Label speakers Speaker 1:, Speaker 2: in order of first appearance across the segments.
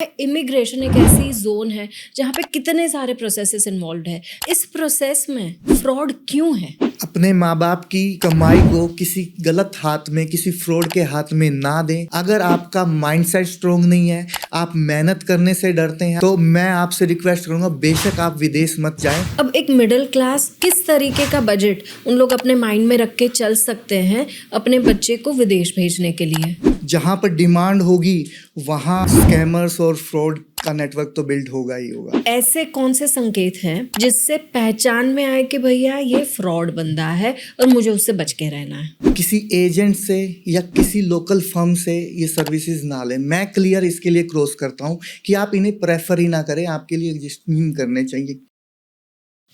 Speaker 1: Immigration एक ऐसी zone है जहाँ पे कितने सारे प्रोसेसेस इन्वॉल्व है। इस प्रोसेस में फ्रॉड क्यों है?
Speaker 2: अपने माँ बाप की कमाई को किसी गलत हाथ में, किसी फ्रॉड के हाथ में ना दें। अगर आपका माइंडसेट स्ट्रोंग नहीं है, आप मेहनत करने से डरते हैं, तो मैं आपसे रिक्वेस्ट करूंगा बेशक आप विदेश मत जाएं।
Speaker 1: अब एक मिडिल क्लास किस तरीके का बजट उन लोग अपने माइंड में रख के चल सकते हैं अपने बच्चे को विदेश भेजने के लिए?
Speaker 2: जहां पर डिमांड होगी वहां स्कैमर्स और फ्रॉड का नेटवर्क तो बिल्ड होगा ही होगा।
Speaker 1: ऐसे कौन से संकेत हैं जिससे पहचान में आए कि भैया ये फ्रॉड बंदा है और मुझे उससे बच के रहना है?
Speaker 2: किसी एजेंट से या किसी लोकल फर्म से ये सर्विसेज ना लें। मैं क्लियर इसके लिए क्रॉस करता हूँ कि आप इन्हें प्रेफर ही ना करें, आपके लिए एग्जिस्टिंग करने चाहिए।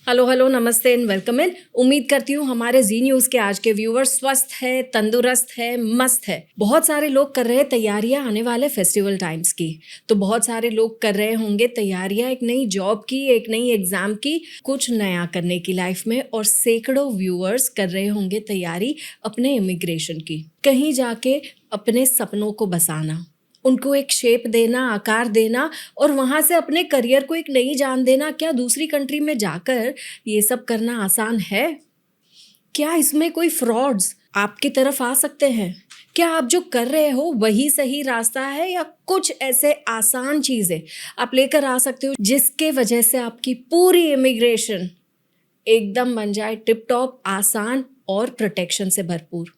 Speaker 1: हेलो नमस्ते एंड वेलकम इन। उम्मीद करती हूँ हमारे जी न्यूज़ के आज के व्यूअर्स स्वस्थ है, तंदुरुस्त है, मस्त है। बहुत सारे लोग कर रहे हैं तैयारियां आने वाले फेस्टिवल टाइम्स की, तो बहुत सारे लोग कर रहे होंगे तैयारियां एक नई जॉब की, एक नई एग्जाम की, कुछ नया करने की लाइफ में। और सैकड़ों व्यूअर्स कर रहे होंगे तैयारी अपने इमिग्रेशन की, कहीं जाके अपने सपनों को बसाना, उनको एक शेप देना, आकार देना और वहाँ से अपने करियर को एक नई जान देना। क्या दूसरी कंट्री में जाकर ये सब करना आसान है? क्या इसमें कोई फ्रॉड्स आपकी तरफ आ सकते हैं? क्या आप जो कर रहे हो वही सही रास्ता है, या कुछ ऐसे आसान चीज़ें आप लेकर आ सकते हो जिसके वजह से आपकी पूरी इमिग्रेशन एकदम बन जाए टिप टॉप, आसान और प्रोटेक्शन से भरपूर?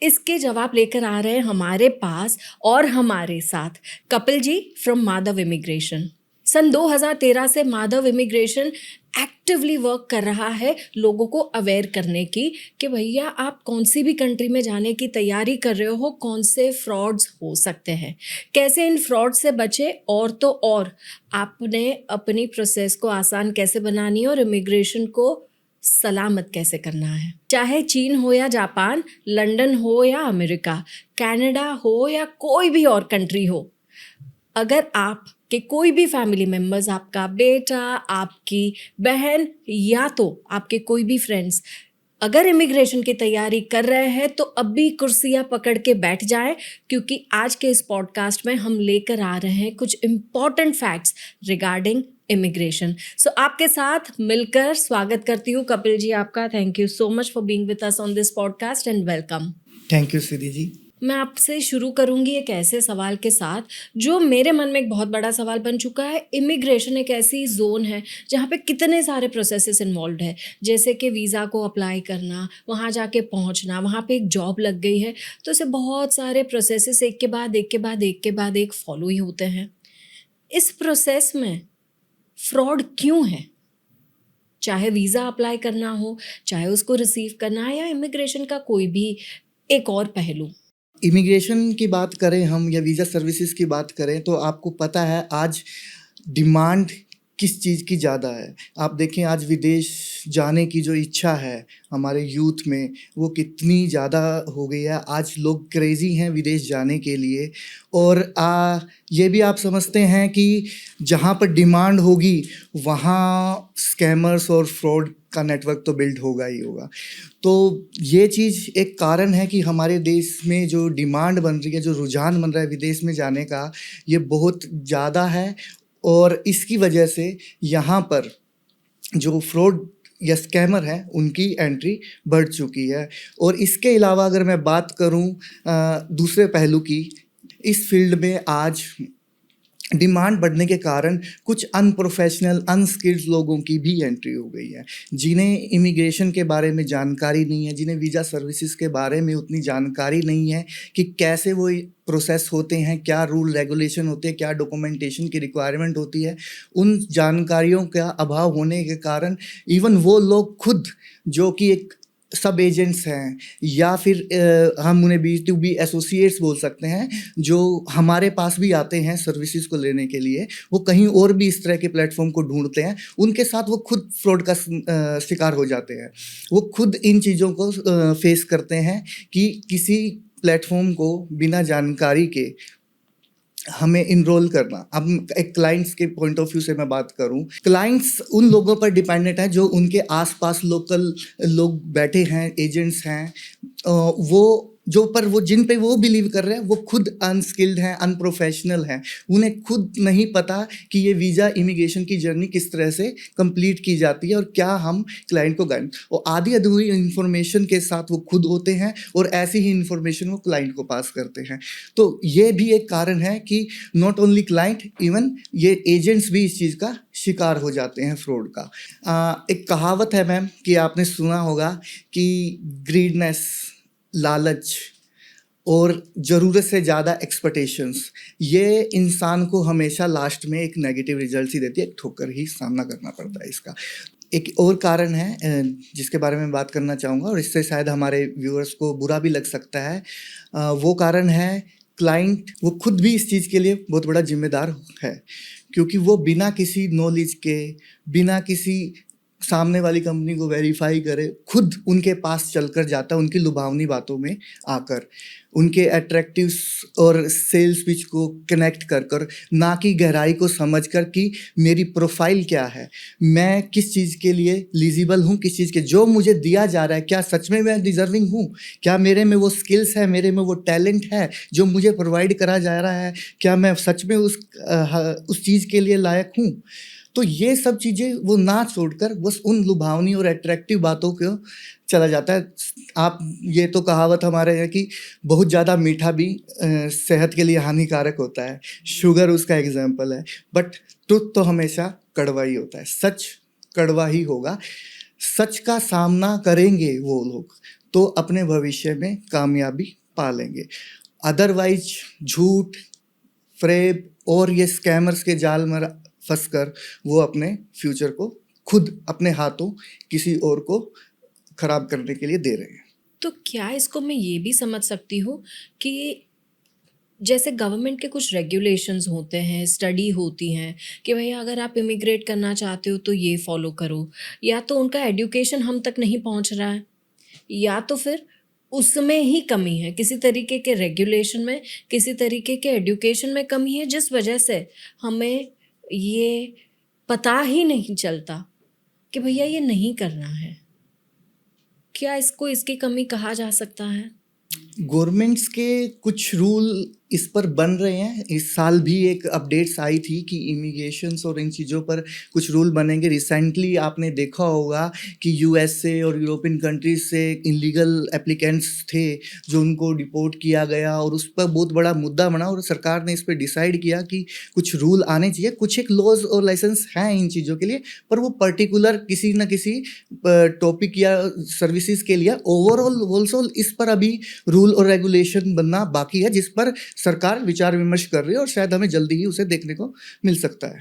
Speaker 1: इसके जवाब लेकर आ रहे हैं हमारे पास और हमारे साथ कपिल जी फ्रॉम माधव इमिग्रेशन। सन 2013 से माधव इमिग्रेशन एक्टिवली वर्क कर रहा है लोगों को अवेयर करने की कि भैया आप कौन सी भी कंट्री में जाने की तैयारी कर रहे हो, कौन से फ्रॉड्स हो सकते हैं, कैसे इन फ्रॉड से बचे, और तो और आपने अपनी प्रोसेस को आसान कैसे बनानी है और इमिग्रेशन को सलामत कैसे करना है। चाहे चीन हो या जापान, लंदन हो या अमेरिका, कनाडा हो या कोई भी और कंट्री हो, अगर आप के कोई भी फैमिली मेम्बर्स, आपका बेटा, आपकी बहन या तो आपके कोई भी फ्रेंड्स अगर इमिग्रेशन की तैयारी कर रहे हैं तो अभी कुर्सियां पकड़ के बैठ जाएं, क्योंकि आज के इस पॉडकास्ट में हम लेकर आ रहे हैं कुछ important facts regarding immigration. So आपके साथ मिलकर स्वागत करती हूँ कपिल जी आपका। Thank you so much for being with us on this podcast and welcome.
Speaker 2: Thank you Siddhi ji.
Speaker 1: मैं आपसे शुरू करूंगी एक ऐसे सवाल के साथ जो मेरे मन में एक बहुत बड़ा सवाल बन चुका है। इमिग्रेशन एक ऐसी जोन है जहाँ पे कितने सारे प्रोसेसेस इन्वॉल्व है, जैसे कि वीज़ा को अप्लाई करना, वहाँ जाके पहुँचना, वहाँ पे एक जॉब लग गई है, तो ऐसे बहुत सारे प्रोसेसेस एक के बाद एक के बाद एक के बाद एक फॉलो ही होते हैं। इस प्रोसेस में फ्रॉड क्यों है? चाहे वीज़ा अप्लाई करना हो, चाहे उसको रिसीव करना है, या इमिग्रेशन का कोई भी एक और पहलू।
Speaker 2: इमिग्रेशन की बात करें हम या वीज़ा सर्विसेज की बात करें तो आपको पता है आज डिमांड किस चीज़ की ज़्यादा है। आप देखें आज विदेश जाने की जो इच्छा है हमारे यूथ में वो कितनी ज़्यादा हो गई है। आज लोग क्रेज़ी हैं विदेश जाने के लिए, और ये भी आप समझते हैं कि जहाँ पर डिमांड होगी वहाँ स्कैमर्स और फ्रॉड का नेटवर्क तो बिल्ड होगा ही होगा। तो ये चीज़ एक कारण है कि हमारे देश में जो डिमांड बन रही है, जो रुझान बन रहा है विदेश में जाने का, ये बहुत ज़्यादा है। और इसकी वजह से यहाँ पर जो फ्रॉड या स्कैमर हैं उनकी एंट्री बढ़ चुकी है। और इसके अलावा अगर मैं बात करूँ दूसरे पहलू की, इस फील्ड में आज डिमांड बढ़ने के कारण कुछ अनप्रोफेशनल, अनस्किल्ड लोगों की भी एंट्री हो गई है, जिन्हें इमिग्रेशन के बारे में जानकारी नहीं है, जिन्हें वीज़ा सर्विसेज के बारे में उतनी जानकारी नहीं है कि कैसे वो प्रोसेस होते हैं, क्या रूल रेगुलेशन होते हैं, क्या डॉक्यूमेंटेशन की रिक्वायरमेंट होती है। उन जानकारियों का अभाव होने के कारण इवन वो लोग खुद जो कि एक सब एजेंट्स हैं या फिर हम उन्हें B2B एसोसिएट्स बोल सकते हैं, जो हमारे पास भी आते हैं सर्विसेज को लेने के लिए, वो कहीं और भी इस तरह के प्लेटफॉर्म को ढूंढते हैं, उनके साथ वो खुद फ्रॉड का शिकार हो जाते हैं। वो खुद इन चीज़ों को फेस करते हैं कि किसी प्लेटफॉर्म को बिना जानकारी के हमें इनरोल करना। अब एक क्लाइंट्स के पॉइंट ऑफ व्यू से मैं बात करूं, क्लाइंट्स उन लोगों पर डिपेंडेंट है जो उनके आसपास लोकल लोग बैठे हैं, एजेंट्स हैं, वो जो पर वो जिन पे वो बिलीव कर रहे हैं वो खुद अनस्किल्ड हैं, अनप्रोफेशनल हैं, उन्हें खुद नहीं पता कि ये वीज़ा इमिग्रेशन की जर्नी किस तरह से कंप्लीट की जाती है और क्या हम क्लाइंट को गाइड, और आधी अधूरी इन्फॉर्मेशन के साथ वो खुद होते हैं और ऐसी ही इन्फॉर्मेशन वो क्लाइंट को पास करते हैं। तो ये भी एक कारण है कि नॉट ओनली क्लाइंट, इवन ये एजेंट्स भी इस चीज़ का शिकार हो जाते हैं फ्रॉड का। एक कहावत है मैम कि आपने सुना होगा कि ग्रीडनेस, लालच और ज़रूरत से ज़्यादा एक्सपेक्टेशंस, ये इंसान को हमेशा लास्ट में एक नेगेटिव रिजल्ट ही देती है, एक ठोकर ही सामना करना पड़ता है इसका। एक और कारण है जिसके बारे में बात करना चाहूँगा और इससे शायद हमारे व्यूअर्स को बुरा भी लग सकता है, वो कारण है क्लाइंट वो खुद भी इस चीज़ के लिए बहुत बड़ा जिम्मेदार है, क्योंकि वो बिना किसी नॉलेज के, बिना किसी सामने वाली कंपनी को वेरीफाई करे, खुद उनके पास चलकर जाता है, उनकी लुभावनी बातों में आकर, उनके अट्रैक्टिव्स और सेल्स पिच को कनेक्ट कर कर, ना कि गहराई को समझकर कि मेरी प्रोफाइल क्या है, मैं किस चीज़ के लिए एलिजिबल हूँ, किस चीज़ के जो मुझे दिया जा रहा है क्या सच में मैं डिजर्विंग हूँ, क्या मेरे में वो स्किल्स है, मेरे में वो टैलेंट है जो मुझे प्रोवाइड करा जा रहा है, क्या मैं सच में उस चीज़ के लिए लायक हूँ। तो ये सब चीज़ें वो ना छोड़कर बस उन लुभावनी और अट्रैक्टिव बातों को चला जाता है। आप ये तो कहावत हमारे है कि बहुत ज़्यादा मीठा भी सेहत के लिए हानिकारक होता है, शुगर उसका एग्जाम्पल है, बट ट्रुथ तो हमेशा कड़वा ही होता है, सच कड़वा ही होगा। सच का सामना करेंगे वो लोग तो अपने भविष्य में कामयाबी पा लेंगे, अदरवाइज झूठ, फ्रेब और ये स्कैमर्स के जाल में फंसकर वो अपने फ्यूचर को खुद अपने हाथों किसी और को खराब करने के लिए दे रहे हैं।
Speaker 1: तो क्या इसको मैं ये भी समझ सकती हूँ कि जैसे गवर्नमेंट के कुछ रेगुलेशंस होते हैं, स्टडी होती हैं कि भैया अगर आप इमिग्रेट करना चाहते हो तो ये फॉलो करो, या तो उनका एजुकेशन हम तक नहीं पहुंच रहा है, या तो फिर उसमें ही कमी है, किसी तरीके के रेगुलेशन में, किसी तरीके के एजुकेशन में कमी है, जिस वजह से हमें ये पता ही नहीं चलता कि भैया ये नहीं करना है। क्या इसको इसकी कमी कहा जा सकता है?
Speaker 2: गवर्नमेंट्स के कुछ रूल इस पर बन रहे हैं, इस साल भी एक अपडेट्स आई थी कि इमिग्रेशंस और इन चीज़ों पर कुछ रूल बनेंगे। रिसेंटली आपने देखा होगा कि यूएसए और यूरोपियन कंट्रीज से इलीगल एप्लीकेंट्स थे जो उनको डिपोर्ट किया गया और उस पर बहुत बड़ा मुद्दा बना और सरकार ने इस पर डिसाइड किया कि कुछ रूल आने चाहिए। कुछ एक लॉज और लाइसेंस हैं इन चीज़ों के लिए, पर वो पर्टिकुलर किसी न किसी टॉपिक या सर्विसेज के लिए। ओवरऑल ऑल्सो इस पर अभी रूल और रेगुलेशन बनना बाकी है, जिस पर सरकार विचार विमर्श कर रही है और शायद हमें जल्दी ही उसे देखने को मिल सकता है।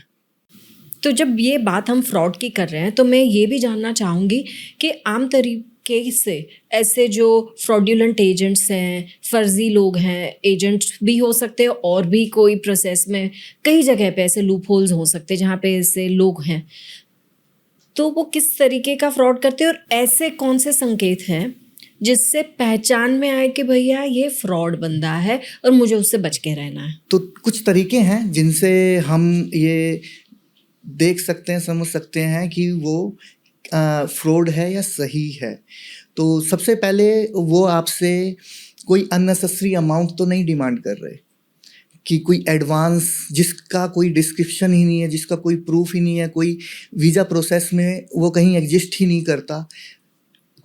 Speaker 1: तो जब ये बात हम फ्रॉड की कर रहे हैं तो मैं ये भी जानना चाहूँगी कि आम तरीके से ऐसे जो फ्रॉड्यूलेंट एजेंट्स हैं, फर्जी लोग हैं, एजेंट्स भी हो सकते हैं और भी कोई प्रोसेस में कई जगह पे ऐसे लूप होल्स हो सकते हैं जहाँ पे ऐसे लोग हैं, तो वो किस तरीके का फ्रॉड करते हैं और ऐसे कौन से संकेत हैं जिससे पहचान में आए कि भैया ये फ्रॉड बंदा है और मुझे उससे बच के रहना है?
Speaker 2: तो कुछ तरीके हैं जिनसे हम ये देख सकते हैं, समझ सकते हैं कि वो फ्रॉड है या सही है। तो सबसे पहले वो आपसे कोई अननेसेसरी अमाउंट तो नहीं डिमांड कर रहे कि कोई एडवांस जिसका कोई डिस्क्रिप्शन ही नहीं है, जिसका कोई प्रूफ ही नहीं है, कोई वीज़ा प्रोसेस में वो कहीं एग्जिस्ट ही नहीं करता,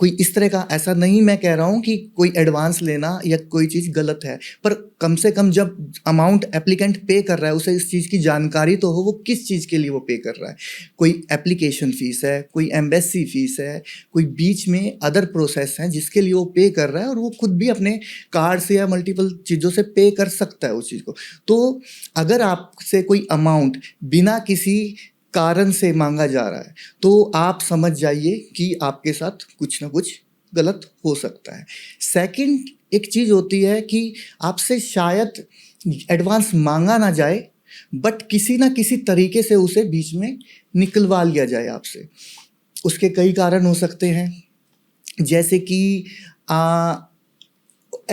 Speaker 2: कोई इस तरह का। ऐसा नहीं मैं कह रहा हूँ कि कोई एडवांस लेना या कोई चीज़ गलत है, पर कम से कम जब अमाउंट एप्लीकेंट पे कर रहा है उसे इस चीज़ की जानकारी तो हो वो किस चीज़ के लिए वो पे कर रहा है। कोई एप्लीकेशन फ़ीस है, कोई एम्बेसी फ़ीस है, कोई बीच में अदर प्रोसेस हैं जिसके लिए वो पे कर रहा है और वो खुद भी अपने कार्ड से या मल्टीपल चीज़ों से पे कर सकता है उस चीज़ को। तो अगर आपसे कोई अमाउंट बिना किसी कारण से मांगा जा रहा है तो आप समझ जाइए कि आपके साथ कुछ ना कुछ गलत हो सकता है। सेकंड एक चीज़ होती है कि आपसे शायद एडवांस मांगा ना जाए, बट किसी ना किसी तरीके से उसे बीच में निकलवा लिया जाए आपसे। उसके कई कारण हो सकते हैं, जैसे कि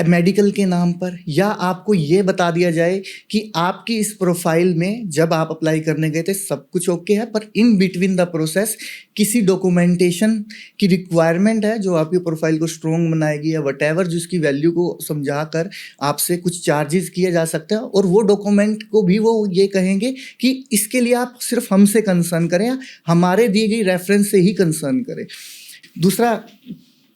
Speaker 2: मेडिकल के नाम पर, या आपको ये बता दिया जाए कि आपकी इस प्रोफाइल में जब आप अप्लाई करने गए थे सब कुछ ओके है, पर इन बिटवीन द प्रोसेस किसी डॉक्यूमेंटेशन की रिक्वायरमेंट है जो आपकी प्रोफाइल को स्ट्रॉन्ग बनाएगी, या वटेवर जिसकी वैल्यू को समझा कर आपसे कुछ चार्जेस किए जा सकते हैं, और वो डॉक्यूमेंट को भी वो ये कहेंगे कि इसके लिए आप सिर्फ हमसे कंसर्न करें या हमारे दिए गई रेफरेंस से ही कंसर्न करें। दूसरा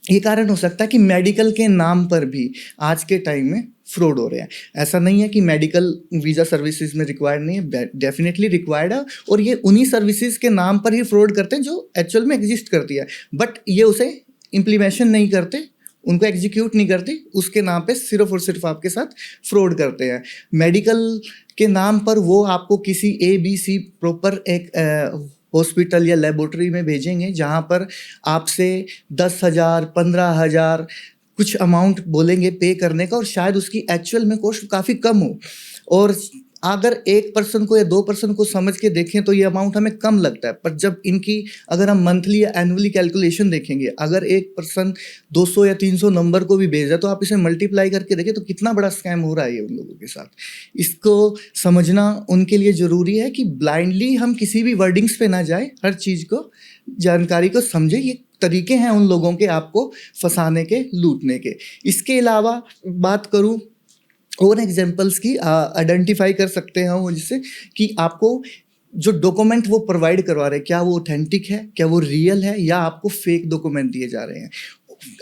Speaker 2: ये कारण हो सकता है कि मेडिकल के नाम पर भी आज के टाइम में फ्रॉड हो रहे हैं। ऐसा नहीं है कि मेडिकल वीज़ा सर्विसेज में रिक्वायर्ड नहीं है, डेफिनेटली रिक्वायर्ड है, और ये उन्हीं सर्विसेज के नाम पर ही फ्रॉड करते हैं जो एक्चुअल में एग्जिस्ट करती है, बट ये उसे इम्प्लीमेशन नहीं करते, उनको एग्जीक्यूट नहीं करते, उसके नाम पे सिर्फ और सिर्फ आपके साथ फ्रॉड करते हैं। मेडिकल के नाम पर वो आपको किसी ABC प्रॉपर एक हॉस्पिटल या लेबोरेटरी में भेजेंगे जहाँ पर आपसे 10,000 15,000 कुछ अमाउंट बोलेंगे पे करने का, और शायद उसकी एक्चुअल में कॉस्ट काफ़ी कम हो। और अगर 1% को या 2% को समझ के देखें तो ये अमाउंट हमें कम लगता है, पर जब इनकी अगर हम मंथली या एनुअली कैलकुलेशन देखेंगे, अगर एक पर्सन 200 या 300 नंबर को भी भेजा तो आप इसे मल्टीप्लाई करके देखें तो कितना बड़ा स्कैम हो रहा है ये उन लोगों के साथ। इसको समझना उनके लिए ज़रूरी है कि ब्लाइंडली हम किसी भी वर्डिंग्स पे ना जाए, हर चीज़ को जानकारी को समझे। ये तरीके हैं उन लोगों के आपको फंसाने के, लूटने के। इसके अलावा बात करूँ और एग्जांपल्स की, आइडेंटिफाई कर सकते हैं वो जिससे कि आपको जो डॉक्यूमेंट वो प्रोवाइड करवा रहे हैं क्या वो ऑथेंटिक है, क्या वो रियल है, या आपको फेक डॉक्यूमेंट दिए जा रहे हैं।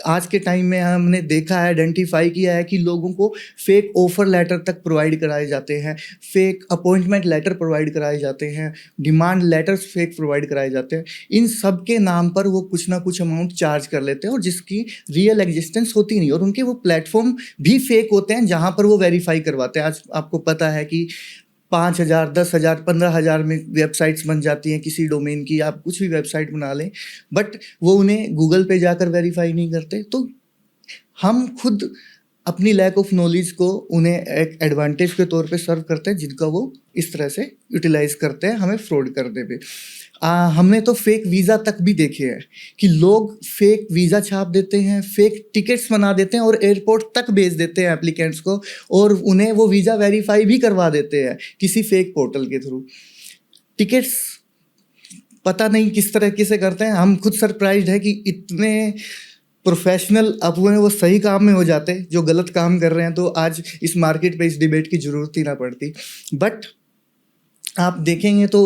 Speaker 2: आज के टाइम में हमने देखा है, आइडेंटिफाई किया है कि लोगों को फेक ऑफर लेटर तक प्रोवाइड कराए जाते हैं, फेक अपॉइंटमेंट लेटर प्रोवाइड कराए जाते हैं, डिमांड लेटर्स फेक प्रोवाइड कराए जाते हैं। इन सब के नाम पर वो कुछ ना कुछ अमाउंट चार्ज कर लेते हैं और जिसकी रियल एग्जिस्टेंस होती नहीं, और उनके वो प्लेटफॉर्म भी फेक होते हैं जहाँ पर वो वेरीफाई करवाते हैं। आज आपको पता है कि 5,000 10,000 15,000 में वेबसाइट्स बन जाती हैं किसी डोमेन की, आप कुछ भी वेबसाइट बना लें, बट वो उन्हें गूगल पे जाकर वेरीफाई नहीं करते। तो हम खुद अपनी लैक ऑफ नॉलेज को उन्हें एक एडवांटेज के तौर पे सर्व करते हैं, जिनका वो इस तरह से यूटिलाइज करते हैं हमें फ्रॉड करने पे। हमने तो फेक वीज़ा तक भी देखे हैं कि लोग फेक वीज़ा छाप देते हैं, फेक टिकट्स बना देते हैं और एयरपोर्ट तक भेज देते हैं एप्लीकेंट्स को, और उन्हें वो वीज़ा वेरीफाई भी करवा देते हैं किसी फेक पोर्टल के थ्रू। टिकट्स पता नहीं किस तरीके से करते हैं, हम खुद सरप्राइज्ड है कि इतने प्रोफेशनल अपने वो सही काम में हो जाते, जो गलत काम कर रहे हैं तो आज इस मार्केट पे इस डिबेट की ज़रूरत ही ना पड़ती। बट आप देखेंगे तो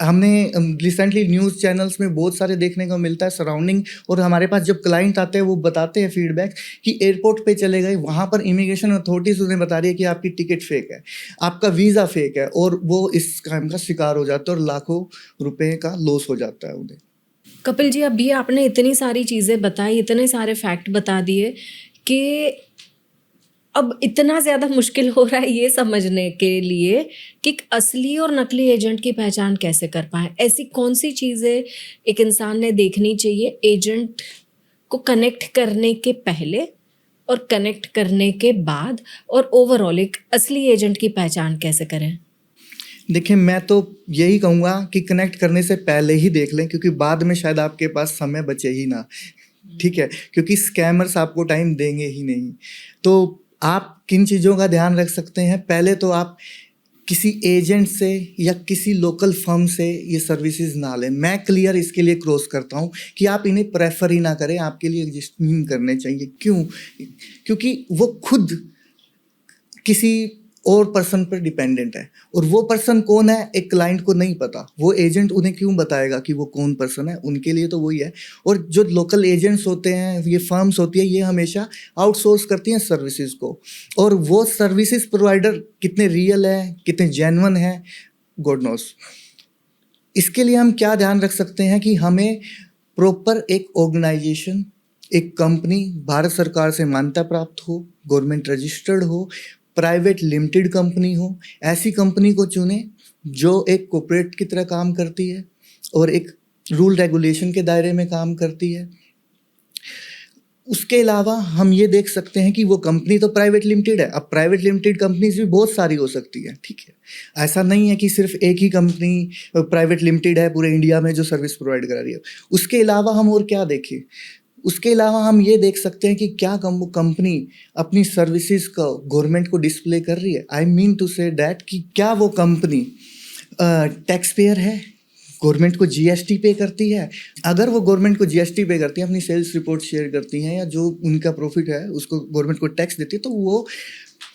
Speaker 2: हमने रिसेंटली न्यूज़ चैनल्स में बहुत सारे देखने को मिलता है सराउंडिंग, और हमारे पास जब क्लाइंट आते हैं वो बताते हैं फीडबैक कि एयरपोर्ट पे चले गए, वहाँ पर इमिग्रेशन अथॉरिटीज़ उन्हें बता रही है कि आपकी टिकट फेक है, आपका वीज़ा फेक है, और वो इस स्कैम का शिकार हो जाते हैं और लाखों रुपए का लॉस हो जाता है उन्हें।
Speaker 1: कपिल जी, अभी आपने इतनी सारी चीज़ें बताई, इतने सारे फैक्ट बता दिए कि अब इतना ज़्यादा मुश्किल हो रहा है ये समझने के लिए कि असली और नकली एजेंट की पहचान कैसे कर पाएँ। ऐसी कौन सी चीज़ें एक इंसान ने देखनी चाहिए एजेंट को कनेक्ट करने के पहले और कनेक्ट करने के बाद, और ओवरऑल एक असली एजेंट की पहचान कैसे करें?
Speaker 2: देखिए, मैं तो यही कहूँगा कि कनेक्ट करने से पहले ही देख लें, क्योंकि बाद में शायद आपके पास समय बचे ही ना, ठीक है? क्योंकि स्कैमर्स आपको टाइम देंगे ही नहीं। तो आप किन चीज़ों का ध्यान रख सकते हैं? पहले तो आप किसी एजेंट से या किसी लोकल फर्म से ये सर्विसेज ना लें। मैं क्लियर इसके लिए क्रॉस करता हूँ कि आप इन्हें प्रेफर ही ना करें, आपके लिए एग्जिस्ट नहीं करने चाहिए। क्यों? क्योंकि वो खुद किसी और पर्सन पर डिपेंडेंट है, और वो पर्सन कौन है एक क्लाइंट को नहीं पता। वो एजेंट उन्हें क्यों बताएगा कि वो कौन पर्सन है? उनके लिए तो वही है। और जो लोकल एजेंट्स होते हैं, ये फर्म्स होती है, ये हमेशा आउटसोर्स करती हैं सर्विसेज को, और वो सर्विसेज प्रोवाइडर कितने रियल है, कितने जेन्युइन है, गॉड नोस। इसके लिए हम क्या ध्यान रख सकते हैं कि हमें प्रॉपर एक ऑर्गेनाइजेशन, एक कंपनी भारत सरकार से मान्यता प्राप्त हो, गवर्नमेंट रजिस्टर्ड हो, प्राइवेट लिमिटेड कंपनी हो, ऐसी कंपनी को चुने जो एक कॉर्पोरेट की तरह काम करती है और एक रूल रेगुलेशन के दायरे में काम करती है। उसके अलावा हम ये देख सकते हैं कि वो कंपनी तो प्राइवेट लिमिटेड है। अब प्राइवेट लिमिटेड कंपनीज भी बहुत सारी हो सकती है, ठीक है? ऐसा नहीं है कि सिर्फ एक ही कंपनी प्राइवेट लिमिटेड है पूरे इंडिया में जो सर्विस प्रोवाइड करा रही है। उसके अलावा हम और क्या देखें? उसके अलावा हम ये देख सकते हैं कि क्या कंपनी अपनी सर्विसेज को गवर्नमेंट को डिस्प्ले कर रही है। I mean to say that कि क्या वो कंपनी टैक्स पेयर है, गवर्नमेंट को जीएसटी पे करती है। अगर वो गवर्नमेंट को जीएसटी पे करती है, अपनी सेल्स रिपोर्ट शेयर करती हैं या जो उनका प्रॉफिट है उसको गवर्नमेंट को टैक्स देती है, तो वो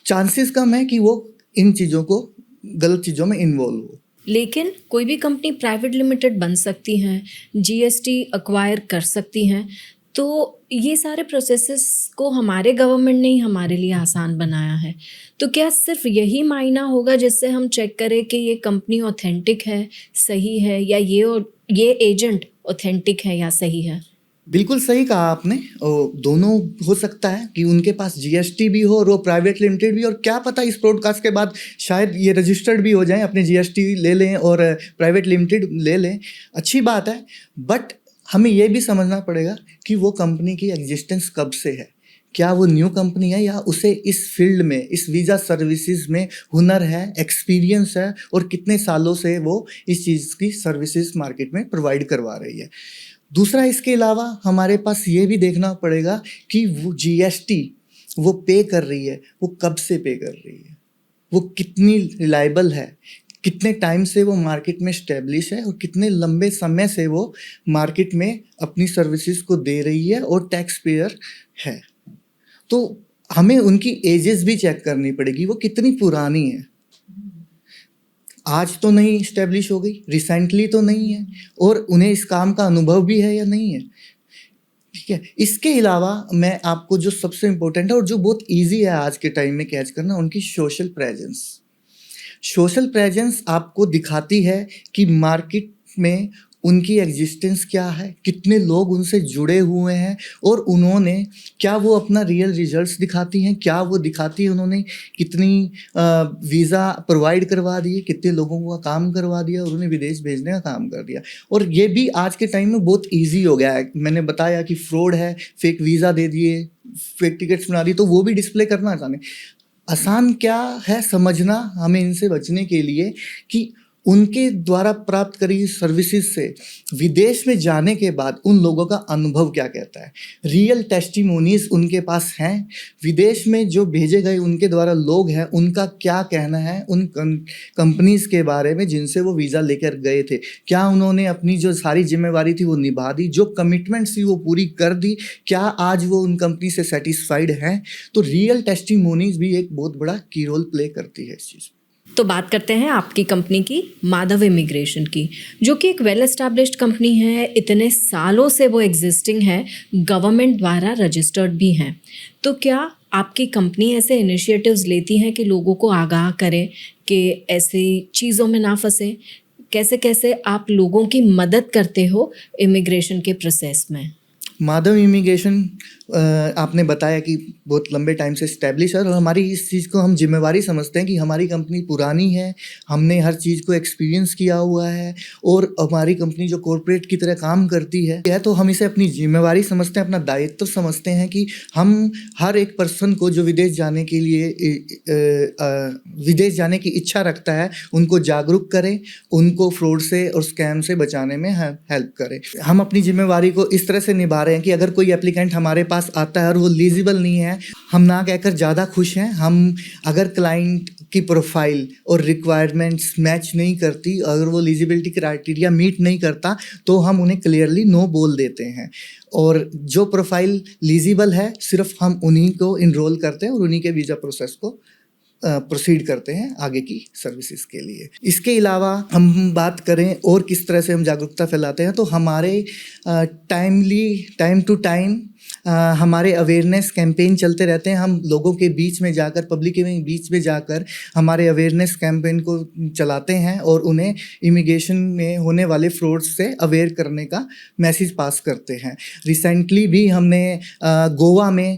Speaker 2: चांसेस कम है कि वो इन चीज़ों को गलत चीज़ों में इन्वॉल्व हो।
Speaker 1: लेकिन कोई भी कंपनी प्राइवेट लिमिटेड बन सकती हैं, जीएसटी एक्वायर कर सकती हैं, तो ये सारे प्रोसेसेस को हमारे गवर्नमेंट ने ही हमारे लिए आसान बनाया है। तो क्या सिर्फ यही मायना होगा जिससे हम चेक करें कि ये कंपनी ऑथेंटिक है, सही है, या ये एजेंट ऑथेंटिक है या सही है?
Speaker 2: बिल्कुल सही कहा आपने। और दोनों हो सकता है कि उनके पास जीएसटी भी हो और वो प्राइवेट लिमिटेड भी, और क्या पता इस पॉडकास्ट के बाद शायद ये रजिस्टर्ड भी हो जाएं, अपने जीएसटी ले लें और प्राइवेट लिमिटेड ले लें, अच्छी बात है। बट हमें ये भी समझना पड़ेगा कि वो कंपनी की एग्जिस्टेंस कब से है, क्या वो न्यू कंपनी है या उसे इस फील्ड में, इस वीज़ा सर्विसेज में हुनर है, एक्सपीरियंस है, और कितने सालों से वो इस चीज़ की सर्विसेज मार्केट में प्रोवाइड करवा रही है। दूसरा, इसके अलावा हमारे पास ये भी देखना पड़ेगा कि वो जीएसटी वो पे कर रही है, वो कब से पे कर रही है, वो कितनी रिलायबल है, कितने टाइम से वो मार्केट में स्टेब्लिश है, और कितने लंबे समय से वो मार्केट में अपनी सर्विसेज को दे रही है और टैक्स पेयर है। तो हमें उनकी एजेस भी चेक करनी पड़ेगी, वो कितनी पुरानी है, आज तो नहीं स्टेब्लिश हो गई, रिसेंटली तो नहीं है, और उन्हें इस काम का अनुभव भी है या नहीं है। ठीक है। इसके अलावा मैं आपको जो सबसे इम्पोर्टेंट है और जो बहुत इजी है आज के टाइम में कैच करना, उनकी सोशल प्रेजेंस। सोशल प्रेजेंस आपको दिखाती है कि मार्केट में उनकी एग्जिस्टेंस क्या है, कितने लोग उनसे जुड़े हुए हैं, और उन्होंने क्या वो अपना रियल रिजल्ट्स दिखाती हैं, क्या वो दिखाती है उन्होंने कितनी वीज़ा प्रोवाइड करवा दिए, कितने लोगों का काम करवा दिया और उन्हें विदेश भेजने का काम कर दिया। और ये भी आज के टाइम में बहुत ईजी हो गया है। मैंने बताया कि फ्रॉड है, फेक वीज़ा दे दिए, फेक टिकट्स बना दी, तो वो भी डिस्प्ले करना आसान क्या है समझना हमें इनसे बचने के लिए कि उनके द्वारा प्राप्त करी सर्विसेज से विदेश में जाने के बाद उन लोगों का अनुभव क्या कहता है। रियल टेस्टिमोनीज उनके पास हैं, विदेश में जो भेजे गए उनके द्वारा लोग हैं, उनका क्या कहना है उन कंपनीज के बारे में जिनसे वो वीज़ा लेकर गए थे। क्या उन्होंने अपनी जो सारी जिम्मेवारी थी वो निभा दी, जो कमिटमेंट्स थी वो पूरी कर दी, क्या आज वो उन कंपनी से सेटिस्फाइड हैं। तो रियल टेस्टिमोनीज भी एक बहुत बड़ा की रोल प्ले करती है इस चीज़।
Speaker 1: तो बात करते हैं आपकी कंपनी की, माधव इमिग्रेशन की, जो कि एक वेल एस्टैब्लिश्ड कंपनी है, इतने सालों से वो एग्जिस्टिंग है, गवर्नमेंट द्वारा रजिस्टर्ड भी हैं। तो क्या आपकी कंपनी ऐसे इनिशिएटिव्स लेती हैं कि लोगों को आगाह करे कि ऐसी चीज़ों में ना फंसे? कैसे कैसे आप लोगों की मदद करते हो इमिग्रेशन के प्रोसेस में?
Speaker 2: माधव इमिग्रेशन आपने बताया कि बहुत लंबे टाइम से इस्टेब्लिश है, और हमारी इस चीज़ को हम जिम्मेवारी समझते हैं कि हमारी कंपनी पुरानी है, हमने हर चीज़ को एक्सपीरियंस किया हुआ है, और हमारी कंपनी जो कॉरपोरेट की तरह काम करती है तो हम इसे अपनी जिम्मेवारी समझते हैं, अपना दायित्व समझते हैं कि हम हर एक पर्सन को जो विदेश जाने के लिए विदेश जाने की इच्छा रखता है उनको जागरूक करें, उनको फ्रॉड से और स्कैम से बचाने में हेल्प करें। हम अपनी जिम्मेवारी को इस तरह से निभा रहे हैं कि अगर कोई एप्लीकेंट हमारे पास आता है और वो एलिजिबल नहीं है, हम ना कहकर ज़्यादा खुश हैं। हम अगर क्लाइंट की प्रोफाइल और रिक्वायरमेंट्स मैच नहीं करती, अगर वो एलिजिबिलिटी क्राइटेरिया मीट नहीं करता, तो हम उन्हें क्लियरली नो बोल देते हैं, और जो प्रोफाइल एलिजिबल है सिर्फ हम उन्हीं को इनरोल करते हैं और उन्हीं के वीज़ा प्रोसेस को प्रोसीड करते हैं आगे की सर्विसेज के लिए। इसके अलावा हम बात करें और किस तरह से हम जागरूकता फैलाते हैं, तो हमारे टाइम टू टाइम हमारे अवेयरनेस कैंपेन चलते रहते हैं। हम लोगों के बीच में जाकर, पब्लिक के बीच में जाकर हमारे अवेयरनेस कैंपेन को चलाते हैं और उन्हें इमिग्रेशन में होने वाले फ्रॉड से अवेयर करने का मैसेज पास करते हैं। रिसेंटली भी हमने गोवा में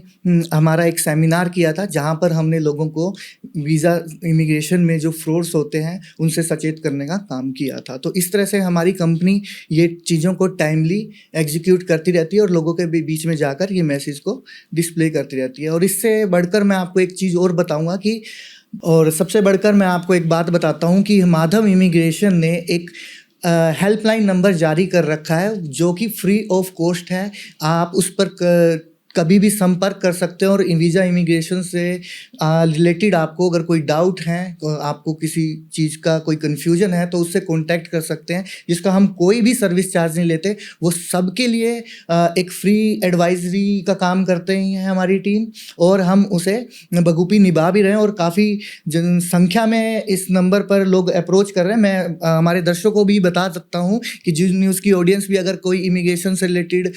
Speaker 2: हमारा एक सेमिनार किया था, जहां पर हमने लोगों को वीज़ा इमिग्रेशन में जो फ्रॉड्स होते हैं उनसे सचेत करने का काम किया था। तो इस तरह से हमारी कंपनी ये चीज़ों को टाइमली एग्जीक्यूट करती रहती है और लोगों के बीच में जाकर ये मैसेज को डिस्प्ले करती रहती है। और इससे बढ़कर मैं आपको एक चीज़ और बताऊंगा सबसे बढ़कर मैं आपको एक बात बताता हूँ कि माधव इमिग्रेशन ने एक हेल्पलाइन नंबर जारी कर रखा है जो कि फ्री ऑफ कॉस्ट है। आप उस पर कभी भी संपर्क कर सकते हैं और वीज़ा इमिग्रेशन से रिलेटेड आपको अगर कोई डाउट है, आपको किसी चीज़ का कोई कन्फ्यूजन है तो उससे कांटेक्ट कर सकते हैं, जिसका हम कोई भी सर्विस चार्ज नहीं लेते। वो सबके लिए एक फ्री एडवाइजरी का काम करते हैं हमारी टीम, और हम उसे बखूबी निभा भी रहे हैं और काफ़ी जनसंख्या में इस नंबर पर लोग अप्रोच कर रहे हैं। मैं हमारे दर्शकों को भी बता सकता हूँ कि जी न्यूज़ की ऑडियंस भी अगर कोई इमिग्रेशन से रिलेटेड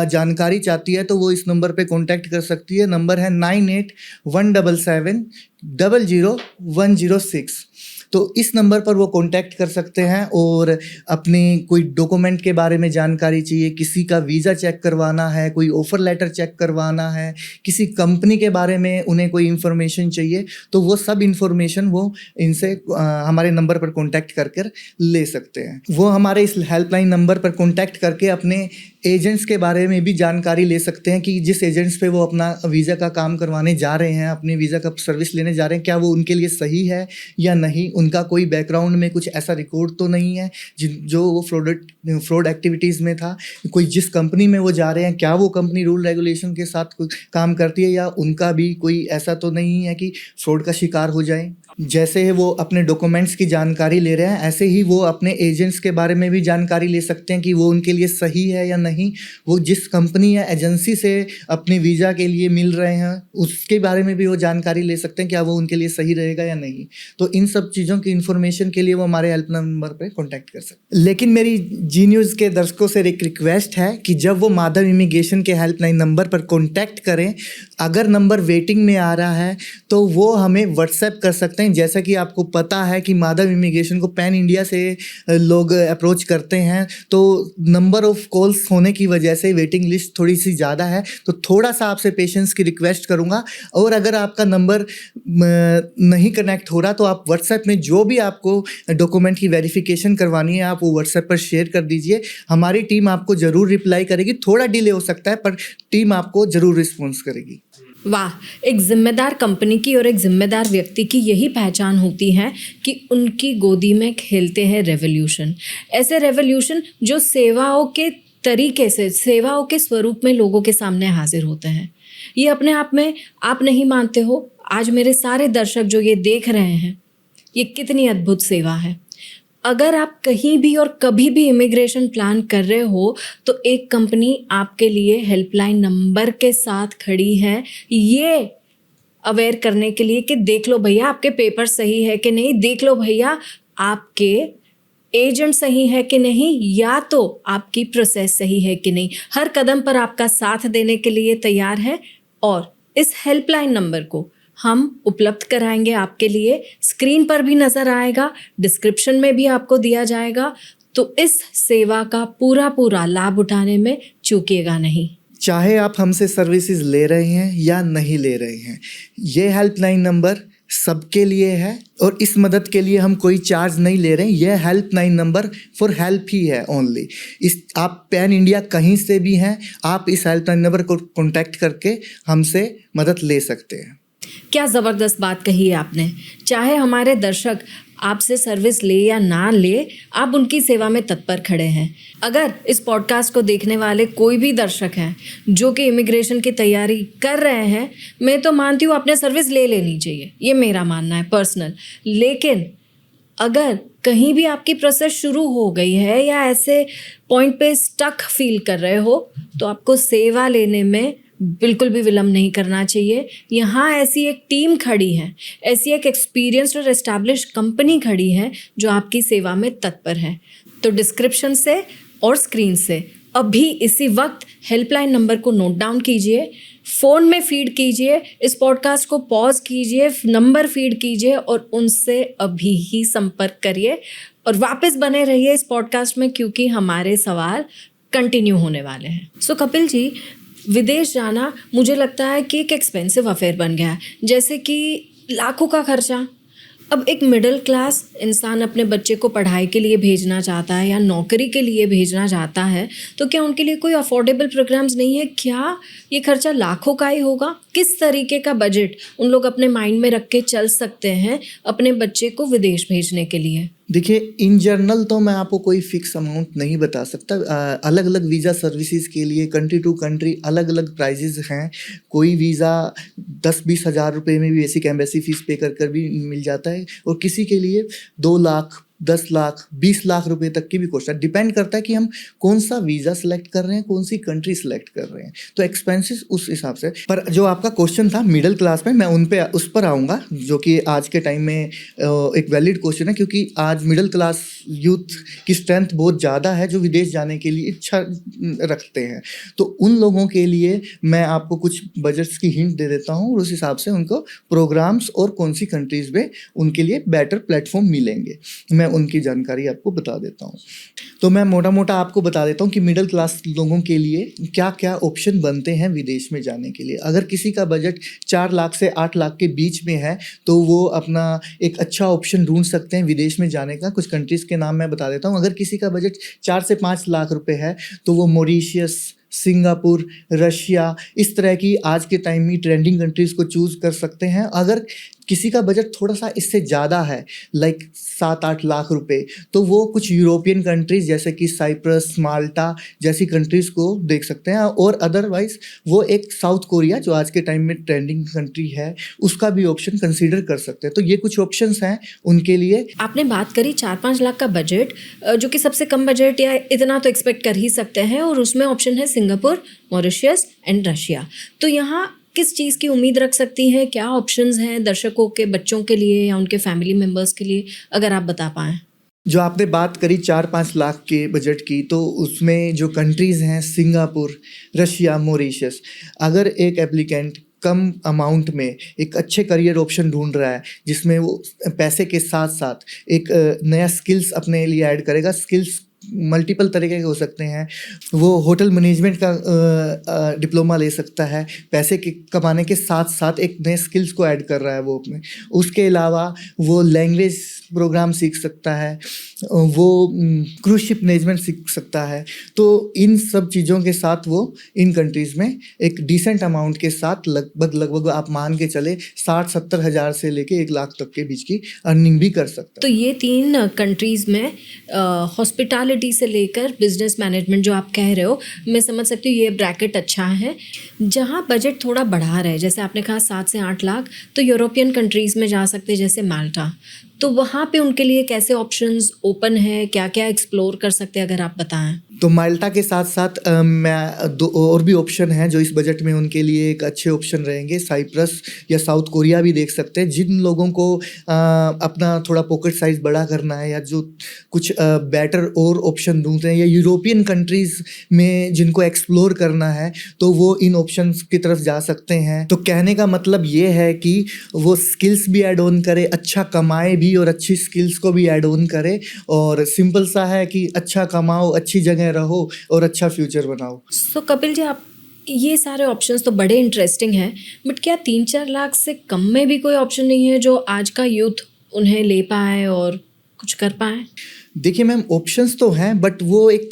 Speaker 2: जानकारी चाहती है तो वो इस नंबर पे कांटेक्ट कर सकती है। नंबर है 9817700106। तो इस नंबर पर वो कांटेक्ट कर सकते हैं और अपनी कोई डॉक्यूमेंट के बारे में जानकारी चाहिए, किसी का वीज़ा चेक करवाना है, कोई ऑफ़र लेटर चेक करवाना है, किसी कंपनी के बारे में उन्हें कोई इन्फॉर्मेशन चाहिए, तो वो सब इन्फॉर्मेशन वो इनसे हमारे नंबर पर कांटेक्ट कर ले सकते हैं। वो हमारे इस हेल्पलाइन नंबर पर कांटेक्ट करके अपने एजेंट्स के बारे में भी जानकारी ले सकते हैं कि जिस एजेंट्स पे वो अपना वीज़ा का काम करवाने जा रहे हैं, अपने वीज़ा का सर्विस लेने जा रहे हैं, क्या वो उनके लिए सही है या नहीं, उनका कोई बैकग्राउंड में कुछ ऐसा रिकॉर्ड तो नहीं है जो वो फ्रॉड एक्टिविटीज़ में था, कोई जिस कंपनी में वो जा रहे हैं क्या वो कंपनी रूल रेगुलेशन के साथ काम करती है, या उनका भी कोई ऐसा तो नहीं है कि फ्रॉड का शिकार हो जाए। जैसे ही वो अपने डॉक्यूमेंट्स की जानकारी ले रहे हैं, ऐसे ही वो अपने एजेंट्स के बारे में भी जानकारी ले सकते हैं कि वो उनके लिए सही है या नहीं, वो जिस कंपनी या एजेंसी से अपने वीज़ा के लिए मिल रहे हैं उसके बारे में भी वो जानकारी ले सकते हैं क्या वो उनके लिए सही रहेगा या नहीं। तो इन सब चीज़ों की इन्फॉर्मेशन के लिए वो हमारे हेल्पलाइन नंबर पर कॉन्टैक्ट कर सकते हैं। लेकिन मेरी जी न्यूज़ के दर्शकों से एक रिक्वेस्ट है कि जब वो माधव इमिग्रेशन के हेल्पलाइन नंबर पर कॉन्टैक्ट करें, अगर नंबर वेटिंग में आ रहा है तो वो हमें व्हाट्सएप कर सकते हैं। जैसा कि आपको पता है कि माधव इमिग्रेशन को पैन इंडिया से लोग अप्रोच करते हैं, तो नंबर ऑफ कॉल्स होने की वजह से वेटिंग लिस्ट थोड़ी सी ज़्यादा है, तो थोड़ा सा आपसे पेशेंस की रिक्वेस्ट करूँगा। और अगर आपका नंबर नहीं कनेक्ट हो रहा तो आप व्हाट्सएप में जो भी आपको डॉक्यूमेंट की वेरिफिकेशन करवानी है आप वो व्हाट्सएप पर शेयर कर दीजिए, हमारी टीम आपको ज़रूर रिप्लाई करेगी। थोड़ा डिले हो सकता है पर टीम आपको ज़रूर रिस्पॉन्स करेगी।
Speaker 1: वाह, एक जिम्मेदार कंपनी की और एक जिम्मेदार व्यक्ति की यही पहचान होती है कि उनकी गोदी में खेलते हैं रेवोल्यूशन। ऐसे रेवोल्यूशन जो सेवाओं के तरीके से, सेवाओं के स्वरूप में लोगों के सामने हाजिर होते हैं। ये अपने आप में आप नहीं मानते हो, आज मेरे सारे दर्शक जो ये देख रहे हैं, ये कितनी अद्भुत सेवा है। अगर आप कहीं भी और कभी भी इमिग्रेशन प्लान कर रहे हो तो एक कंपनी आपके लिए हेल्पलाइन नंबर के साथ खड़ी है, ये अवेयर करने के लिए कि देख लो भैया आपके पेपर सही है कि नहीं, देख लो भैया आपके एजेंट सही है कि नहीं, या तो आपकी प्रोसेस सही है कि नहीं। हर कदम पर आपका साथ देने के लिए तैयार है और इस हेल्पलाइन नंबर को हम उपलब्ध कराएंगे आपके लिए। स्क्रीन पर भी नज़र आएगा, डिस्क्रिप्शन में भी आपको दिया जाएगा। तो इस सेवा का पूरा लाभ उठाने में चूकिएगा नहीं।
Speaker 2: चाहे आप हमसे सर्विसेज ले रहे हैं या नहीं ले रहे हैं, ये हेल्पलाइन नंबर सबके लिए है और इस मदद के लिए हम कोई चार्ज नहीं ले रहे हैं। यह हेल्पलाइन नंबर फॉर हेल्प ही है ओनली। इस आप पैन इंडिया कहीं से भी हैं, आप इस हेल्पलाइन नंबर को कॉन्टैक्ट करके हमसे मदद ले सकते हैं।
Speaker 1: क्या ज़बरदस्त बात कही है आपने। चाहे हमारे दर्शक आपसे सर्विस ले या ना ले, आप उनकी सेवा में तत्पर खड़े हैं। अगर इस पॉडकास्ट को देखने वाले कोई भी दर्शक हैं जो कि इमिग्रेशन की तैयारी कर रहे हैं, मैं तो मानती हूँ आपने सर्विस ले लेनी चाहिए, ये मेरा मानना है पर्सनल। लेकिन अगर कहीं भी आपकी प्रोसेस शुरू हो गई है या ऐसे पॉइंट पे स्टक फील कर रहे हो, तो आपको सेवा लेने में बिल्कुल भी विलम्ब नहीं करना चाहिए। यहाँ ऐसी एक टीम खड़ी है, ऐसी एक एक्सपीरियंस्ड और एस्टैब्लिश कंपनी खड़ी है जो आपकी सेवा में तत्पर है। तो डिस्क्रिप्शन से और स्क्रीन से अभी इसी वक्त हेल्पलाइन नंबर को नोट डाउन कीजिए, फ़ोन में फीड कीजिए, इस पॉडकास्ट को पॉज कीजिए, नंबर फीड कीजिए और उनसे अभी ही संपर्क करिए और वापस बने रहिए इस पॉडकास्ट में, क्योंकि हमारे सवाल कंटिन्यू होने वाले हैं। सो कपिल जी, विदेश जाना मुझे लगता है कि एक एक्सपेंसिव अफेयर बन गया है, जैसे कि लाखों का खर्चा। अब एक मिडिल क्लास इंसान अपने बच्चे को पढ़ाई के लिए भेजना चाहता है या नौकरी के लिए भेजना चाहता है, तो क्या उनके लिए कोई अफोर्डेबल प्रोग्राम्स नहीं है? क्या ये खर्चा लाखों का ही होगा? किस तरीके का बजट उन लोग अपने माइंड में रख के चल सकते हैं अपने बच्चे को विदेश भेजने के लिए?
Speaker 2: देखिए, इन जनरल तो मैं आपको कोई फिक्स अमाउंट नहीं बता सकता। अलग अलग वीज़ा सर्विसेज के लिए कंट्री टू कंट्री अलग अलग प्राइजेज़ हैं। कोई वीज़ा 10-20 हज़ार रुपये में भी बेसिक एम्बेसी फ़ीस पे कर भी मिल जाता है, और किसी के लिए 2 लाख, 10 लाख, 20 लाख रुपए तक की भी कोशिश है। डिपेंड करता है कि हम कौन सा वीज़ा सेलेक्ट कर रहे हैं, कौन सी कंट्री सेलेक्ट कर रहे हैं, तो एक्सपेंसेस उस हिसाब से। पर जो आपका क्वेश्चन था मिडिल क्लास में, मैं उस पर आऊँगा, जो कि आज के टाइम में एक वैलिड क्वेश्चन है, क्योंकि आज मिडिल क्लास यूथ की स्ट्रेंथ बहुत ज़्यादा है जो विदेश जाने के लिए इच्छा रखते हैं। तो उन लोगों के लिए मैं आपको कुछ बजट्स की हिंट दे देता हूँ, और उस हिसाब से उनको प्रोग्राम्स और कौन सी कंट्रीज़ में उनके लिए बेटर प्लेटफॉर्म मिलेंगे, मैं उनकी जानकारी आपको बता देता हूँ। तो मैं मोटा-मोटा आपको बता देता हूँ कि मिडिल क्लास लोगों के लिए क्या-क्या ऑप्शन बनते हैं विदेश में जाने के लिए। अगर किसी का बजट 4 लाख से 8 लाख के बीच में है, तो वो अपना एक अच्छा ऑप्शन ढूँढ सकते हैं विदेश में जाने का। कुछ कंट्रीज़ के नाम मैं बता देता हूँ। अगर किसी का बजट 4 से 5 लाख रुपए है, तो वो मॉरिशस, सिंगापुर, रशिया, इस तरह की आज के टाइम में ट्रेंडिंग कंट्रीज़ को चूज़ कर सकते हैं। अगर किसी का बजट थोड़ा-सा इससे ज़्यादा है, लाइक 7-8 लाख रुपए, तो वो कुछ यूरोपियन कंट्रीज़ जैसे कि साइप्रस, माल्टा जैसी कंट्रीज़ को देख सकते हैं, और अदरवाइज़ वो एक साउथ कोरिया, जो आज के टाइम में ट्रेंडिंग कंट्री है, उसका भी ऑप्शन कंसीडर कर सकते हैं। तो ये कुछ ऑप्शंस हैं उनके लिए।
Speaker 1: आपने बात करी 4-5 लाख का बजट, जो कि सबसे कम बजट या इतना तो एक्सपेक्ट कर ही सकते हैं, और उसमें ऑप्शन है सिंगापुर, मॉरिशस एंड रशिया। तो यहाँ किस चीज़ की उम्मीद रख सकती हैं? क्या ऑप्शंस हैं दर्शकों के बच्चों के लिए या उनके फैमिली मेम्बर्स के लिए, अगर आप बता पाएँ?
Speaker 2: जो आपने बात करी 4-5 लाख के बजट की, तो उसमें जो कंट्रीज़ हैं सिंगापुर, रशिया, मॉरिशस। अगर एक एप्लीकेंट कम अमाउंट में एक अच्छे करियर ऑप्शन ढूंढ रहा है, जिसमें वो पैसे के साथ-साथ एक नया स्किल्स अपने लिए ऐड करेगा, स्किल्स मल्टीपल तरीके के हो सकते हैं। वो होटल मैनेजमेंट का डिप्लोमा ले सकता है, पैसे के कमाने के साथ-साथ एक नए स्किल्स को ऐड कर रहा है वो अपने। उसके अलावा वो लैंग्वेज प्रोग्राम सीख सकता है, वो क्रूज़ शिप मैनेजमेंट सीख सकता है। तो इन सब चीज़ों के साथ वो इन कंट्रीज़ में एक डिसेंट अमाउंट के साथ लगभग आप मान के चले 60-70 हज़ार से लेके 1 लाख तक के बीच की अर्निंग भी कर सकता
Speaker 1: तो
Speaker 2: है।
Speaker 1: ये 3 कंट्रीज़ में हॉस्पिटैलिटी से लेकर बिजनेस मैनेजमेंट जो आप कह रहे हो, मैं समझ सकती हूँ ये ब्रैकेट अच्छा है। जहाँ बजट थोड़ा बढ़ा रहे, जैसे आपने कहा 7 से 8 लाख, तो यूरोपियन कंट्रीज़ में जा सकते हैं जैसे माल्टा। तो वहाँ पे उनके लिए कैसे ऑप्शंस ओपन है, क्या-क्या एक्सप्लोर कर सकते हैं, अगर आप बताएँ?
Speaker 2: तो माल्टा के साथ-साथ मैं 2 और भी ऑप्शन हैं जो इस बजट में उनके लिए एक अच्छे ऑप्शन रहेंगे। साइप्रस या साउथ कोरिया भी देख सकते हैं। जिन लोगों को अपना थोड़ा पॉकेट साइज़ बड़ा करना है, या जो कुछ बेटर और ऑप्शन ढूँढ रहे हैं, या यूरोपियन कंट्रीज़ में जिनको एक्सप्लोर करना है, तो वो इन ऑप्शंस की तरफ जा सकते हैं। तो कहने का मतलब ये है कि वो स्किल्स भी ऐड ऑन करे, अच्छा कमाए भी, और अच्छी स्किल्स को भी ऐड ऑन करे, और सिंपल सा है कि अच्छा कमाओ, अच्छी जगह रहो और अच्छा फ्यूचर बनाओ।
Speaker 1: सो कपिल जी, आप ये सारे ऑप्शंस तो बड़े इंटरेस्टिंग हैं, बट क्या 3-4 लाख से कम में भी कोई ऑप्शन नहीं है जो आज का यूथ उन्हें ले पाए और कुछ कर पाए?
Speaker 2: देखिए मैम, ऑप्शंस तो हैं, बट वो एक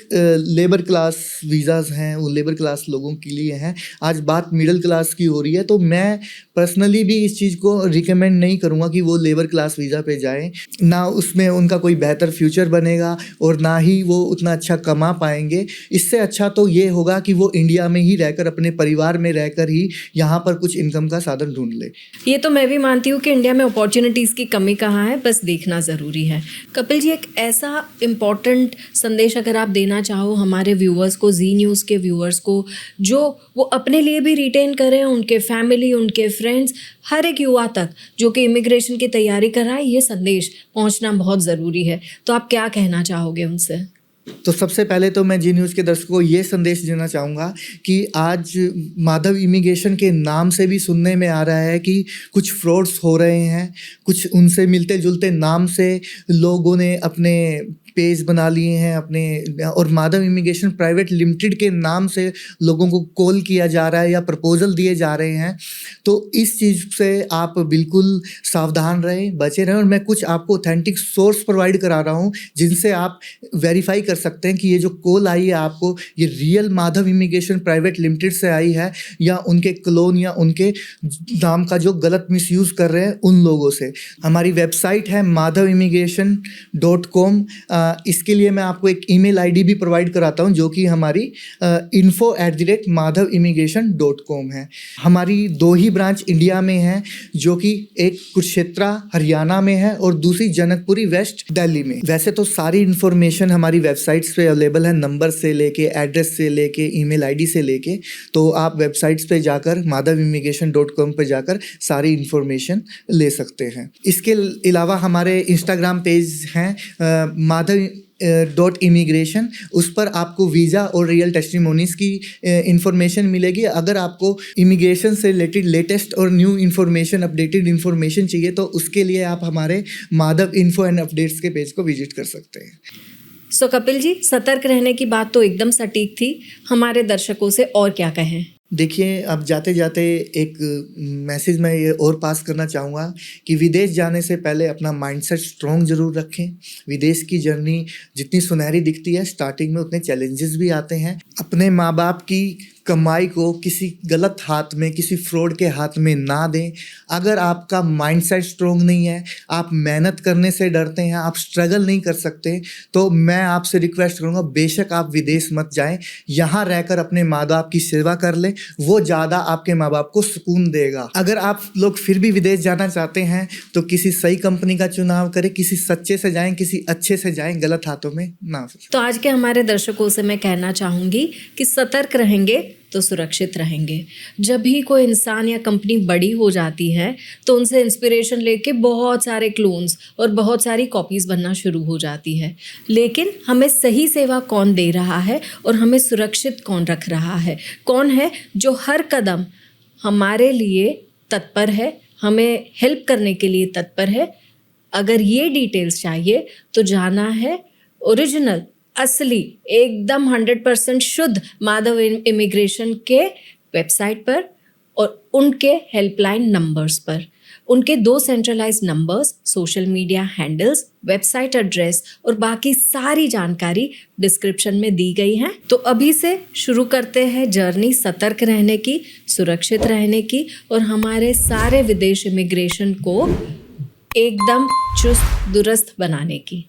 Speaker 2: लेबर क्लास वीज़ाज़ हैं, वो लेबर क्लास लोगों के लिए हैं। आज बात मिडिल क्लास की हो रही है, तो मैं पर्सनली भी इस चीज़ को रिकमेंड नहीं करूँगा कि वो लेबर क्लास वीज़ा पे जाएँ। ना उसमें उनका कोई बेहतर फ्यूचर बनेगा, और ना ही वो उतना अच्छा कमा पाएंगे। इससे अच्छा तो ये होगा कि वो इंडिया में ही रहकर, अपने परिवार में रहकर ही यहाँ पर कुछ इनकम का साधन ढूंढ ले।
Speaker 1: ये तो मैं भी मानती हूँ कि इंडिया में अपॉर्चुनिटीज़ की कमी कहाँ है, बस देखना ज़रूरी है। कपिल जी, एक ऐसा इम्पॉर्टेंट संदेश अगर आप देना चाहो हमारे व्यूअर्स को, जी न्यूज़ के व्यूअर्स को, जो वो अपने लिए भी रिटेन करें, उनके फैमिली, उनके फ्रेंड्स, हर एक युवा तक जो कि इमिग्रेशन की तैयारी कर रहा है, ये संदेश पहुंचना बहुत ज़रूरी है। तो आप क्या कहना चाहोगे उनसे?
Speaker 2: तो सबसे पहले तो मैं जी न्यूज़ के दर्शकों को ये संदेश देना चाहूँगा कि आज माधव इमिग्रेशन के नाम से भी सुनने में आ रहा है कि कुछ फ्रॉड्स हो रहे हैं। कुछ उनसे मिलते जुलते नाम से लोगों ने अपने पेज बना लिए हैं अपने, और माधव इमिग्रेशन प्राइवेट लिमिटेड के नाम से लोगों को कॉल किया जा रहा है या प्रपोजल दिए जा रहे हैं। तो इस चीज़ से आप बिल्कुल सावधान रहें, बचे रहें। और मैं कुछ आपको ऑथेंटिक सोर्स प्रोवाइड करा रहा हूँ जिनसे आप वेरीफाई कर सकते हैं कि ये जो कॉल आई है आपको, ये real Madhav immigration private limited से आई है या उनके क्लोन या उनके नाम का जो गलत मिसयूज़ कर रहे हैं उन लोगों से। हमारी वेबसाइट है madhavimmigration.com। इसके लिए मैं आपको एक ईमेल आईडी भी प्रोवाइड कराता हूँ जो कि हमारी info@madhavimmigration.com है। हमारी 2 ही ब्रांच इंडिया में है, जो कि एक कुरुक्षेत्र हरियाणा में है और दूसरी जनकपुरी वेस्ट दिल्ली में। वैसे तो सारी इन्फॉर्मेशन हमारी वेबसाइट्स पे अवेलेबल है, नंबर से लेके, एड्रेस से लेके, ईमेल आईडी से लेके। तो आप वेबसाइट्स पे जाकर madhavimmigration.com पे जाकर सारी इन्फॉर्मेशन ले सकते हैं। इसके अलावा हमारे इंस्टाग्राम पेज हैं madhav.immigration। उस पर आपको वीज़ा और रियल टेस्टिमोनीज़ की इंफॉर्मेशन मिलेगी। अगर आपको इमिग्रेशन से रिलेटेड लेटेस्ट और न्यू इन्फॉर्मेशन, अपडेटेड इन्फॉर्मेशन चाहिए तो उसके लिए आप हमारे माधव इन्फो एंड अपडेट्स के पेज को विजिट कर सकते हैं।
Speaker 1: सो कपिल जी, सतर्क रहने की बात तो एकदम सटीक थी। हमारे दर्शकों से और क्या कहें?
Speaker 2: देखिए, अब जाते जाते एक मैसेज मैं ये और पास करना चाहूँगा कि विदेश जाने से पहले अपना माइंडसेट स्ट्रॉन्ग ज़रूर रखें। विदेश की जर्नी जितनी सुनहरी दिखती है, स्टार्टिंग में उतने चैलेंजेस भी आते हैं। अपने माँ बाप की कमाई को किसी गलत हाथ में, किसी फ्रॉड के हाथ में ना दें। अगर आपका माइंडसेट स्ट्रॉन्ग नहीं है, आप मेहनत करने से डरते हैं, आप स्ट्रगल नहीं कर सकते, तो मैं आपसे रिक्वेस्ट करूँगा, बेशक आप विदेश मत जाएं। यहाँ रहकर अपने माँ बाप की सेवा कर लें, वो ज़्यादा आपके माँ बाप को सुकून देगा। अगर आप लोग फिर भी विदेश जाना चाहते हैं तो किसी सही कंपनी का चुनाव करें, किसी सच्चे से जाएं, किसी अच्छे से जाएं, गलत हाथों में ना।
Speaker 1: तो आज के हमारे दर्शकों से मैं कहना चाहूँगी कि सतर्क रहेंगे तो सुरक्षित रहेंगे। जब भी कोई इंसान या कंपनी बड़ी हो जाती है तो उनसे इंस्पिरेशन लेके बहुत सारे क्लोन्स और बहुत सारी कॉपीज़ बनना शुरू हो जाती है। लेकिन हमें सही सेवा कौन दे रहा है और हमें सुरक्षित कौन रख रहा है? कौन है जो हर कदम हमारे लिए तत्पर है, हमें हेल्प करने के लिए तत्पर है? अगर ये डिटेल्स चाहिए तो जाना है ओरिजिनल, असली, एकदम 100% शुद्ध माधव इमिग्रेशन के वेबसाइट पर और उनके हेल्पलाइन नंबर्स पर। उनके 2 centralised numbers, social media handles, website address और बाकी सारी जानकारी डिस्क्रिप्शन में दी गई है। तो अभी से शुरू करते हैं जर्नी सतर्क रहने की, सुरक्षित रहने की और हमारे सारे विदेश इमिग्रेशन को एकदम चुस्त दुरुस्त बनाने की।